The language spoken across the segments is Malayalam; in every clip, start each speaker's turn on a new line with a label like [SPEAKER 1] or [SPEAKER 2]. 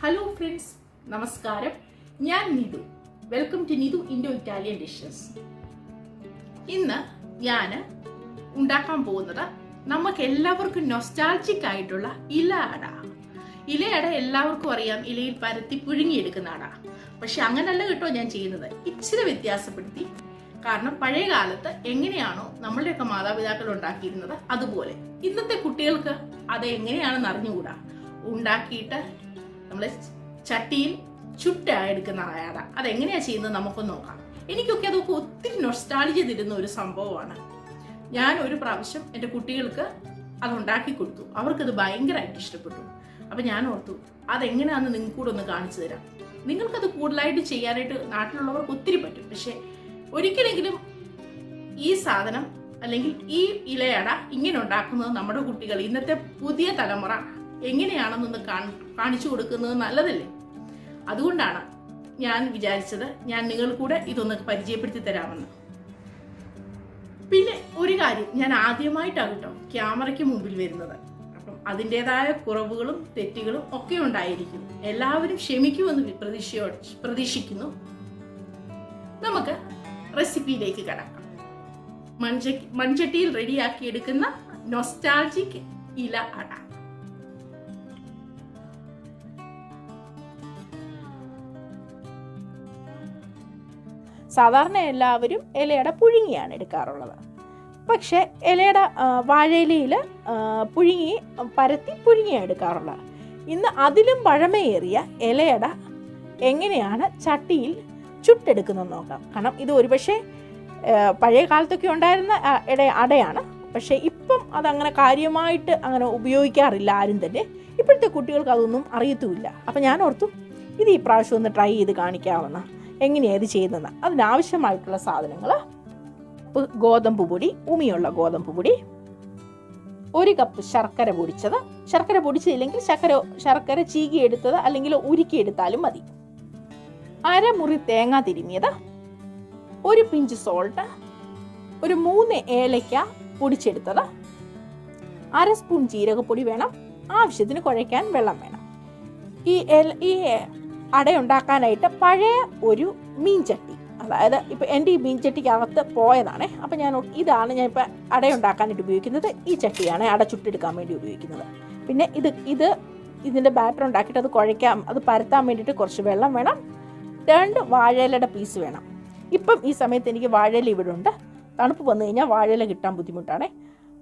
[SPEAKER 1] ഹലോ ഫ്രണ്ട്സ്, നമസ്കാരം. ഞാൻ Nithu. Welcome to Nithu Indo-Italian dishes. ഇന്ന് ഞാൻ ഉണ്ടാക്കാൻ പോകുന്നത് നമുക്ക് എല്ലാവർക്കും നൊസ്റ്റാൾജിക് ആയിട്ടുള്ള ഇലയട. ഇലയട എല്ലാവർക്കും അറിയാം, ഇലയിൽ പരത്തി പുഴുങ്ങിയെടുക്കുന്ന അട. പക്ഷെ അങ്ങനല്ല കേട്ടോ ഞാൻ ചെയ്യുന്നത്, ഇച്ചിരി വ്യത്യാസപ്പെടുത്തി. കാരണം പഴയ കാലത്ത് എങ്ങനെയാണോ നമ്മളുടെയൊക്കെ മാതാപിതാക്കൾ ഉണ്ടാക്കിയിരുന്നത് അതുപോലെ ഇന്നത്തെ കുട്ടികൾക്ക് അത് എങ്ങനെയാണെന്ന് അറിഞ്ഞുകൂടാ. ഉണ്ടാക്കിയിട്ട് നമ്മൾ ചട്ടിയിൽ ചുട്ടെടുക്കുന്ന അട അതെങ്ങനെയാ ചെയ്യുന്നത് നമുക്കൊന്ന് നോക്കാം. എനിക്കൊക്കെ അതൊക്കെ ഒത്തിരി നൊസ്റ്റാൾജിയ തരുന്ന ഒരു സംഭവമാണ്. ഞാൻ ഒരു പ്രാവശ്യം എൻ്റെ കുട്ടികൾക്ക് അത് ഉണ്ടാക്കി കൊടുത്തു. അവർക്കത് ഭയങ്കരമായിട്ട് ഇഷ്ടപ്പെട്ടു. അപ്പം ഞാൻ ഓർത്തു അതെങ്ങനെയാണെന്ന് നിങ്ങൾക്ക് കൂടെ ഒന്ന് കാണിച്ചു തരാം. നിങ്ങൾക്കത് കൂടുതലായിട്ട് ചെയ്യാനായിട്ട് നാട്ടിലുള്ളവർക്ക് ഒത്തിരി പറ്റും. പക്ഷെ ഒരിക്കലെങ്കിലും ഈ സാധനം അല്ലെങ്കിൽ ഈ ഇലയട ഇങ്ങനെ ഉണ്ടാക്കുന്നത് നമ്മുടെ കുട്ടികൾ, ഇന്നത്തെ പുതിയ തലമുറ എങ്ങനെയാണെന്നൊന്ന് കാണിച്ചു കൊടുക്കുന്നത് നല്ലതല്ലേ. അതുകൊണ്ടാണ് ഞാൻ വിചാരിച്ചത് ഞാൻ നിങ്ങൾ കൂടെ ഇതൊന്ന് പരിചയപ്പെടുത്തി തരാമെന്ന്. പിന്നെ ഒരു കാര്യം, ഞാൻ ആദ്യമായിട്ടാണ് കേട്ടോ ക്യാമറയ്ക്ക് മുമ്പിൽ വരുന്നത്. അപ്പം അതിൻ്റെതായ കുറവുകളും തെറ്റുകളും ഒക്കെ ഉണ്ടായിരിക്കും. എല്ലാവരും ക്ഷമിക്കുമെന്ന് പ്രതീക്ഷിക്കുന്നു. നമുക്ക് റെസിപ്പിയിലേക്ക് കടക്കാം. മൺചട്ടിയിൽ റെഡിയാക്കി എടുക്കുന്ന നൊസ്റ്റാൾജിക് ഇല അട. സാധാരണ എല്ലാവരും ഇലയട പുഴുങ്ങിയാണ് എടുക്കാറുള്ളത്. പക്ഷേ ഇലയട വാഴയിലയിൽ പരത്തി പുഴുങ്ങിയാണ് എടുക്കാറുള്ളത്. ഇന്ന് അതിലും പഴമയേറിയ ഇലയട എങ്ങനെയാണ് ചട്ടിയിൽ ചുട്ടെടുക്കുന്നത് നോക്കാം. കാരണം ഇത് ഒരുപക്ഷെ പഴയ കാലത്തൊക്കെ ഉണ്ടായിരുന്ന അടയാണ്. പക്ഷേ ഇപ്പം അതങ്ങനെ കാര്യമായിട്ട് അങ്ങനെ ഉപയോഗിക്കാറില്ല ആരും തന്നെ. ഇപ്പോഴത്തെ കുട്ടികൾക്ക് അതൊന്നും അറിയത്തുമില്ല. അപ്പം ഞാൻ ഓർത്തു ഇത് ഈ പ്രാവശ്യം ഒന്ന് ട്രൈ ചെയ്ത് കാണിക്കാവുന്ന എങ്ങനെയാണ് ഇത് ചെയ്യുന്നത്. അതിനാവശ്യമായിട്ടുള്ള സാധനങ്ങൾ: ഗോതമ്പ് പൊടി, ഉമിയുള്ള ഗോതമ്പ് പൊടി, 1 കപ്പ് ശർക്കര പൊടിച്ചത്. ശർക്കര പൊടിച്ചില്ലെങ്കിൽ ശർക്കര ചീകിയെടുത്തത് അല്ലെങ്കിൽ ഉരുക്കിയെടുത്താലും മതി. 1/2 മുറി തേങ്ങ തിരുമിയത്, 1 പിഞ്ച് സോൾട്ട്, 3 ഏലക്ക പൊടിച്ചെടുത്തത്, 1/2 സ്പൂൺ ജീരകപ്പൊടി വേണം. ആവശ്യത്തിന് കുഴയ്ക്കാൻ വെള്ളം വേണം. ഈ അടയുണ്ടാക്കാനായിട്ട് പഴയ ഒരു മീൻചട്ടി, അതായത് ഇപ്പം എൻ്റെ ഈ മീൻചട്ടിക്കകത്ത് പോയതാണ്. അപ്പം ഇതാണ് ഞാൻ ഇപ്പം അടയുണ്ടാക്കാനായിട്ട് ഉപയോഗിക്കുന്നത്. ഈ ചട്ടിയാണ് അട ചുട്ടെടുക്കാൻ വേണ്ടി ഉപയോഗിക്കുന്നത്. പിന്നെ ഇതിൻ്റെ ബാറ്റർ ഉണ്ടാക്കിയിട്ട് അത് പരത്താൻ വേണ്ടിയിട്ട് കുറച്ച് വെള്ളം വേണം. 2 വാഴയിലയുടെ പീസ് വേണം. ഇപ്പം ഈ സമയത്ത് എനിക്ക് വാഴയില ഇവിടെ ഉണ്ട്. തണുപ്പ് വന്നു കഴിഞ്ഞാൽ വാഴയില കിട്ടാൻ ബുദ്ധിമുട്ടാണ്.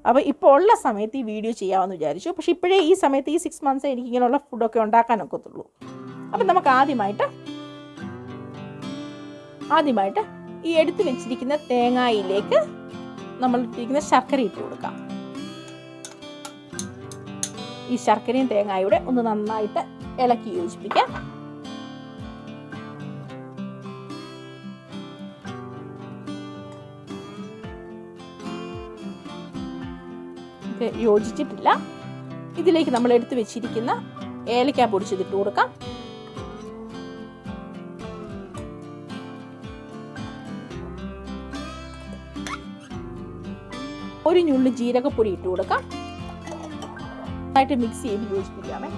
[SPEAKER 1] അപ്പോൾ ഇപ്പോൾ ഉള്ള സമയത്ത് ഈ വീഡിയോ ചെയ്യാമെന്ന് വിചാരിച്ചു. പക്ഷേ ഇപ്പോഴേ ഈ സമയത്ത് ഈ 6 മന്ത്സ് എനിക്ക് ഇങ്ങനെയുള്ള ഫുഡൊക്കെ ഉണ്ടാക്കാനൊക്കത്തുള്ളൂ. അപ്പം നമുക്ക് ആദ്യമായിട്ട് ഈ എടുത്തു വെച്ചിരിക്കുന്ന തേങ്ങയിലേക്ക് നമ്മൾ ഇട്ടിരിക്കുന്ന ശർക്കര ഇട്ട് കൊടുക്കാം. ഈ ശർക്കരയും തേങ്ങായൂടെ ഒന്ന് നന്നായിട്ട് ഇളക്കി യോജിപ്പിക്കാം. യോജിച്ചിട്ടില്ല. ഇതിലേക്ക് നമ്മൾ എടുത്തു വെച്ചിരിക്കുന്ന ഏലക്ക പൊടിച്ചതിട്ട് കൊടുക്കാം. ഒരു ഞുള്ളി ജീരകപ്പൊടി ഇട്ട് കൊടുക്കാം. നന്നായിട്ട് മിക്സ് ചെയ്ത് യോജിപ്പിക്കാമേ.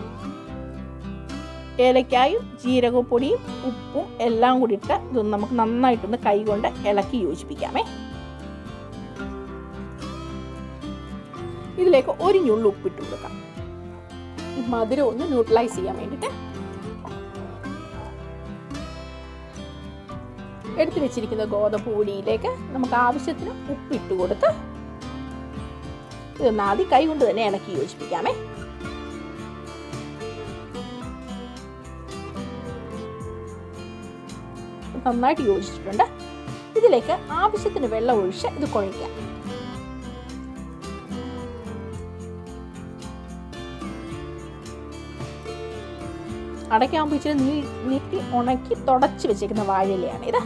[SPEAKER 1] ഏലക്കായും ജീരകപ്പൊടിയും ഉപ്പും എല്ലാം കൂടി ഇട്ട് ഇതൊന്ന് നമുക്ക് നന്നായിട്ടൊന്ന് കൈകൊണ്ട് ഇളക്കി യോജിപ്പിക്കാമേ. ഇതിലേക്ക് ഒരു ഞുള്ളി ഉപ്പിട്ട് കൊടുക്കാം. മധുരം ഒന്ന് ന്യൂട്രലൈസ് ചെയ്യാൻ വേണ്ടിയിട്ട്. എടുത്തു വെച്ചിരിക്കുന്ന ഗോതമ്പ് പൊടിയിലേക്ക് നമുക്ക് ആവശ്യത്തിന് ഉപ്പിട്ട് കൊടുത്ത് ഇതൊന്ന് ആദ്യം കൈ കൊണ്ട് തന്നെ ഇളക്കി യോജിപ്പിക്കാമേ. നന്നായിട്ട് യോജിച്ചിട്ടുണ്ട്. ഇതിലേക്ക് ആവശ്യത്തിന് വെള്ളം ഒഴിച്ച് ഇത് കുഴയ്ക്കാം. അടയ്ക്കാകുമ്പോൾ ഇച്ചിരി നീട്ടി ഉണക്കി തുടച്ച് വെച്ചേക്കുന്ന വാഴയിലയാണ് ഇത്.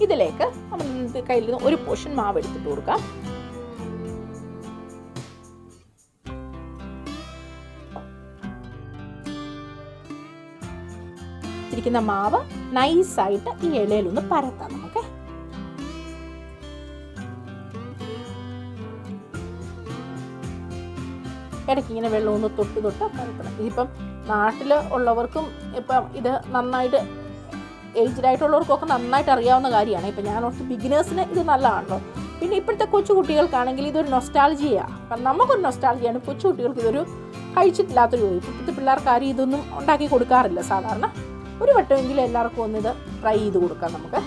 [SPEAKER 1] ഇതിലേക്ക് നമ്മൾ കയ്യിൽ നിന്ന് ഒരു പോർഷൻ മാവ് എടുത്തിട്ട് കൊടുക്കാം. ഇരിക്കുന്ന മാവ് നൈസായിട്ട് ഈ ഇലയിലൊന്ന് പരത്താം നമുക്ക്. ഇടയ്ക്ക് ഇങ്ങനെ വെള്ളം ഒന്ന് തൊട്ട് പരത്തണം. ഇതിപ്പം നാട്ടിൽ ഉള്ളവർക്കും ഇപ്പം ഇത് നന്നായിട്ട് ഏജ്ഡ് ആയിട്ടുള്ളവർക്കൊക്കെ നന്നായിട്ട് അറിയാവുന്ന കാര്യമാണ്. ഇപ്പം ഞാൻ ഓർത്ത് ബിഗിനേഴ്സിന് ഇത് നല്ലതാണല്ലോ. പിന്നെ ഇപ്പോഴത്തെ കൊച്ചു കുട്ടികൾക്കാണെങ്കിൽ ഇതൊരു നൊസ്റ്റാൾജിയാണ്. അപ്പം നമുക്കൊരു നൊസ്റ്റാൾജിയാണ്. കൊച്ചു കുട്ടികൾക്ക് ഇതൊരു കഴിച്ചിട്ടില്ലാത്തൊരു പോയി. ഇപ്പോഴത്തെ പിള്ളേർക്ക് ആരും ഇതൊന്നും ഉണ്ടാക്കി കൊടുക്കാറില്ല സാധാരണ. ഒരു വട്ടമെങ്കിലും എല്ലാവർക്കും ഒന്നിത് ട്രൈ ചെയ്ത് കൊടുക്കാം നമുക്ക്.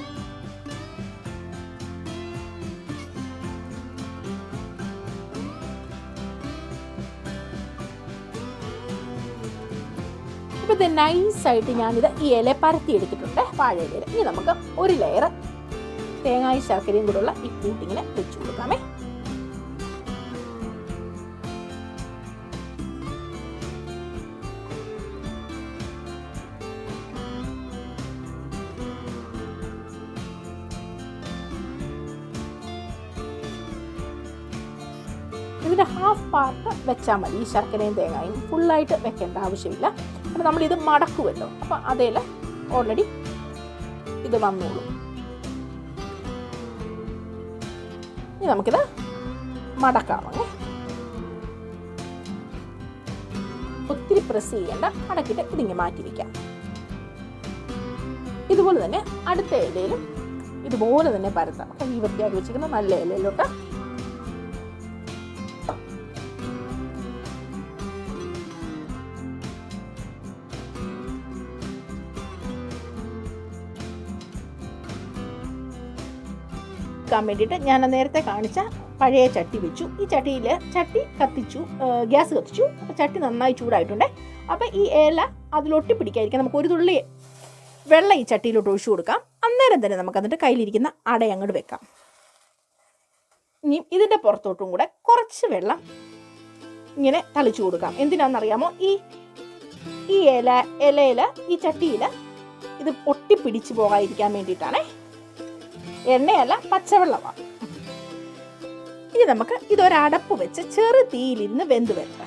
[SPEAKER 1] ഇപ്പോൾ ഇത് നൈസായിട്ട് ഞാനിത് ഈ ഇല പരത്തി എടുത്തിട്ടുണ്ട്, വാഴയില. ഇനി നമുക്ക് ഒരു ലെയർ തേങ്ങായും ശർക്കരയും കൂടെയുള്ള ഈ കൂട്ടിങ്ങനെ വെച്ച് കൊടുക്കാമേ. ഇതിൻ്റെ ഹാഫ് പാർട്ട് വെച്ചാൽ മതി. ഈ ശർക്കരയും തേങ്ങയും ഫുള്ളായിട്ട് വെക്കേണ്ട ആവശ്യമില്ല. അപ്പോൾ നമ്മളിത് മടക്കുമല്ലോ, അപ്പോൾ അതേൽ ഓൾറെഡി ഇത് വന്നോളൂ. ഇനി നമുക്കിത് മടക്കാമേ. ഒത്തിരി പ്രസ് ചെയ്യേണ്ട, മടക്കിയിട്ട് ഇതിങ്ങനെ മാറ്റി വയ്ക്കാം. ഇതുപോലെ തന്നെ അടുത്ത ഇലയിലും ഇതുപോലെ തന്നെ പരത്താം. അപ്പം ഈ വൃത്തിയാക്കി വെച്ചിരിക്കുന്ന നല്ല ഇലയിലോട്ട് വേണ്ടിയിട്ട് ഞാൻ നേരത്തെ കാണിച്ച പഴയ ചട്ടി വെച്ചു. ഈ ചട്ടി കത്തിച്ചു, ഗ്യാസ് കത്തിച്ചു. അപ്പോൾ ചട്ടി നന്നായി ചൂടായിട്ടുണ്ട്. അപ്പോൾ ഈ ഇല അതിലൊട്ടി പിടിക്കാതിരിക്കാൻ നമുക്ക് ഒരു തുള്ളി വെള്ളം ഈ ചട്ടിയിലോട്ട് ഒഴിച്ചു കൊടുക്കാം. അന്നേരം തന്നെ നമുക്ക് എന്നിട്ട് കയ്യിലിരിക്കുന്ന അട അങ്ങോട്ട് വെക്കാം. ഇനി ഇതിൻ്റെ പുറത്തോട്ടും കൂടെ കുറച്ച് വെള്ളം ഇങ്ങനെ തളിച്ചു കൊടുക്കാം. എന്തിനാണെന്നറിയാമോ? ഈ ഇലയിൽ ഈ ചട്ടിയിൽ ഇത് ഒട്ടിപ്പിടിച്ച് പോകാതിരിക്കാൻ വേണ്ടിയിട്ടാണേ. എണ്ണയല്ല, പച്ചവെള്ളമാണ്. ഇനി നമുക്ക് ഇതൊരടപ്പ് വെച്ച് ചെറു തീയിലിരുന്ന് വെന്ത് വരട്ടെ.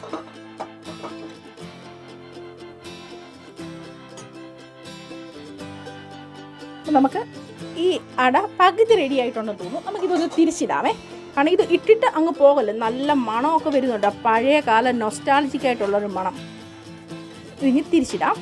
[SPEAKER 1] നമുക്ക് ഈ അട പകുതി റെഡി ആയിട്ടുണ്ടെന്ന് തോന്നുന്നു. നമുക്കിതൊന്ന് തിരിച്ചിടാമേ. കാരണം ഇത് ഇട്ടിട്ട് അങ്ങ് പോകല്ലേ, നല്ല മണമൊക്കെ വരുന്നുണ്ട്. പഴയ കാല നൊസ്റ്റാൾജിക് ആയിട്ടുള്ളൊരു മണം. ഇതിന് തിരിച്ചിടാം.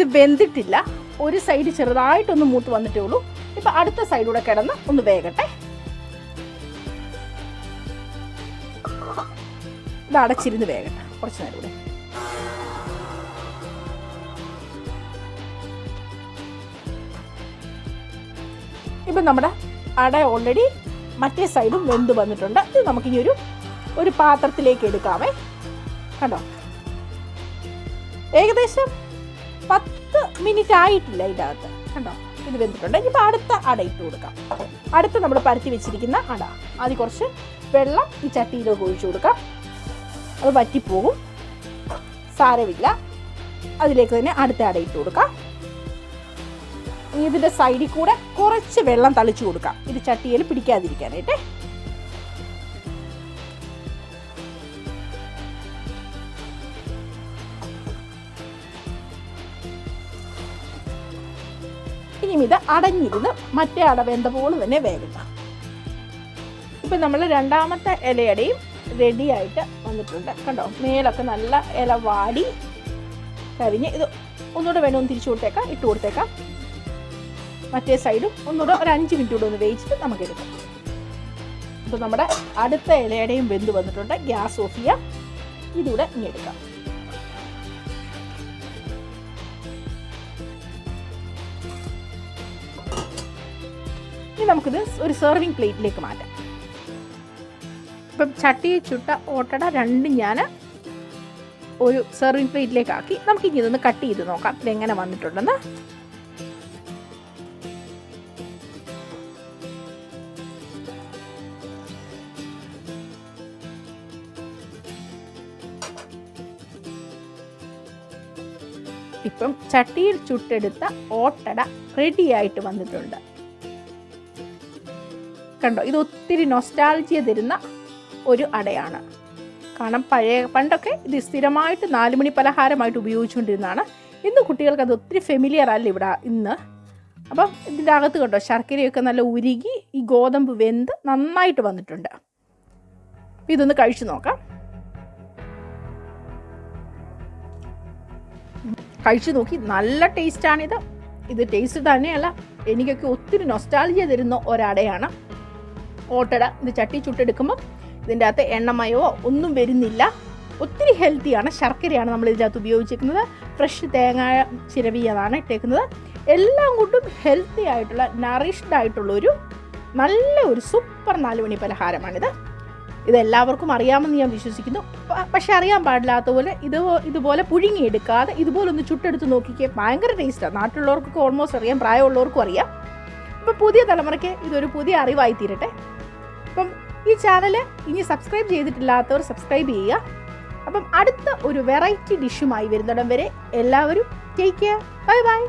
[SPEAKER 1] ഇത് വെന്തിട്ടില്ല, ഒരു സൈഡ് ചെറുതായിട്ടൊന്ന് മൂത്ത് വന്നിട്ടേ ഉള്ളൂ. ഇപ്പം അടുത്ത സൈഡൂടെ കിടന്ന് ഒന്ന് വേകട്ടെ. ഇത് അടച്ചിരുന്ന് വേകട്ടെ കുറച്ച് നേരം കൂടെ. ഇപ്പം നമ്മുടെ അട ഓൾറെഡി മറ്റേ സൈഡും വെന്ത് വന്നിട്ടുണ്ട്. ഇത് നമുക്കിനി ഒരു പാത്രത്തിലേക്ക് എടുക്കാമേ. കണ്ടോ, ഏകദേശം 10 മിനിറ്റ് ആയിട്ടില്ല ഇതിൻ്റെ അകത്ത്. കണ്ടോ, ഇത് വെന്തിട്ടുണ്ട്. ഇനിയിപ്പോൾ അടുത്ത അട ഇട്ട് കൊടുക്കാം. അടുത്ത് നമ്മൾ പരത്തി വെച്ചിരിക്കുന്ന അട, ആദ്യം കുറച്ച് വെള്ളം ഈ ചട്ടിയിലേക്ക് ഒഴിച്ചു കൊടുക്കാം. അത് വറ്റിപ്പോകും, സാരമില്ല. അതിലേക്ക് തന്നെ അടുത്ത അട ഇട്ട് കൊടുക്കാം. ഇതിൻ്റെ സൈഡിൽ കൂടെ കുറച്ച് വെള്ളം തളിച്ചു കൊടുക്കാം, ഇത് ചട്ടിയിൽ പിടിക്കാതിരിക്കാനായിട്ട്. ഇനിയും ഇത് അടഞ്ഞിരുന്ന് മറ്റേ അട വെന്ത പോലെ തന്നെ വേഗം. ഇപ്പം നമ്മൾ രണ്ടാമത്തെ ഇലയടയും റെഡി ആയിട്ട് വന്നിട്ടുണ്ട്. കണ്ടോ, മേലൊക്കെ നല്ല ഇല വാടി കരിഞ്ഞ്. ഇത് ഒന്നുകൂടെ വേണമെന്ന് തിരിച്ചു കൊടുത്തേക്കാം, ഇട്ട് കൊടുത്തേക്കാം. മറ്റേ സൈഡും ഒന്നുകൂടെ ഒരു 5 മിനിറ്റ് കൂടെ ഒന്ന് വേവിച്ചിട്ട് നമുക്കെടുക്കാം. ഇപ്പം നമ്മുടെ അടുത്ത ഇലയുടെയും വെന്ത് വന്നിട്ടുണ്ട്. ഗ്യാസ് ഓഫ് ചെയ്യാം. ഇതുകൂടെ ഇനി എടുക്കാം. ഇനി നമുക്കിത് ഒരു സെർവിങ് പ്ലേറ്റിലേക്ക് മാറ്റാം. ഇപ്പം ചട്ടി ചുട്ട ഓട്ടട രണ്ടും ഞാൻ ഒരു സെർവിങ് പ്ലേറ്റിലേക്ക് ആക്കി. നമുക്കിനി ഇതൊന്ന് കട്ട് ചെയ്ത് നോക്കാം ഇതെങ്ങനെ വന്നിട്ടുണ്ടെന്ന്. ഇപ്പം ചട്ടിയിൽ ചുട്ടെടുത്ത ഓട്ടട റെഡിയായിട്ട് വന്നിട്ടുണ്ട്. കണ്ടോ, ഇത് ഒത്തിരി നൊസ്റ്റാൾജിയ തരുന്ന ഒരു അടയാണ്. കാരണം പണ്ടൊക്കെ ഇത് സ്ഥിരമായിട്ട് 4 മണി പലഹാരമായിട്ട് ഉപയോഗിച്ചുകൊണ്ടിരുന്നതാണ്. ഇന്ന് കുട്ടികൾക്ക് അത് ഒത്തിരി ഫെമിലിയർ അല്ല ഇവിടെ ഇന്ന്. അപ്പം ഇതിൻ്റെ അകത്ത് കണ്ടോ ശർക്കരയൊക്കെ നല്ല ഉരുകി ഈ ഗോതമ്പ് വെന്ത് നന്നായിട്ട് വന്നിട്ടുണ്ട്. ഇതൊന്ന് കഴിച്ചു നോക്കാം. കഴിച്ചു നോക്കി, നല്ല ടേസ്റ്റാണിത്. ഇത് ടേസ്റ്റ് തന്നെയല്ല, എനിക്കൊക്കെ ഒത്തിരി നൊസ്റ്റാൾജിയ തരുന്ന ഒരടയാണ് ഓട്ടട. ഇത് ചട്ടി ചുട്ടെടുക്കുമ്പോൾ ഇതിൻ്റെ അകത്ത് എണ്ണമയോ ഒന്നും വരുന്നില്ല. ഒത്തിരി ഹെൽത്തിയാണ്. ശർക്കരയാണ് നമ്മൾ ഇതിൻ്റെ അകത്ത് ഉപയോഗിച്ചിരിക്കുന്നത്. ഫ്രഷ് തേങ്ങ ചിരവിയതാണ് ഇട്ടേക്കുന്നത്. എല്ലാം കൊണ്ടും ഹെൽത്തി ആയിട്ടുള്ള നറിഷ്ഡ് ആയിട്ടുള്ളൊരു നല്ലൊരു സൂപ്പർ 4 മണി പലഹാരമാണിത്. ഇതെല്ലാവർക്കും അറിയാമെന്ന് ഞാൻ വിശ്വസിക്കുന്നു. പക്ഷെ അറിയാൻ പാടില്ലാത്ത പോലെ ഇതുപോലെ പുഴുങ്ങിയെടുക്കാതെ ഇതുപോലെ ഒന്ന് ചുട്ടെടുത്ത് നോക്കിക്കേ, ഭയങ്കര ടേസ്റ്റാണ്. നാട്ടിലുള്ളവർക്കൊക്കെ ഓൾമോസ്റ്റ് അറിയാം, പ്രായമുള്ളവർക്കും അറിയാം. അപ്പം പുതിയ തലമുറയ്ക്ക് ഇതൊരു പുതിയ അറിവായി തീരട്ടെ. അപ്പം ഈ ചാനൽ ഇനി സബ്സ്ക്രൈബ് ചെയ്തിട്ടില്ലാത്തവർ സബ്സ്ക്രൈബ് ചെയ്യുക. അപ്പം അടുത്ത ഒരു വെറൈറ്റി ഡിഷുമായി വരുന്നിടം വരെ എല്ലാവരും ടേക്ക് കെയർ. Bye bye.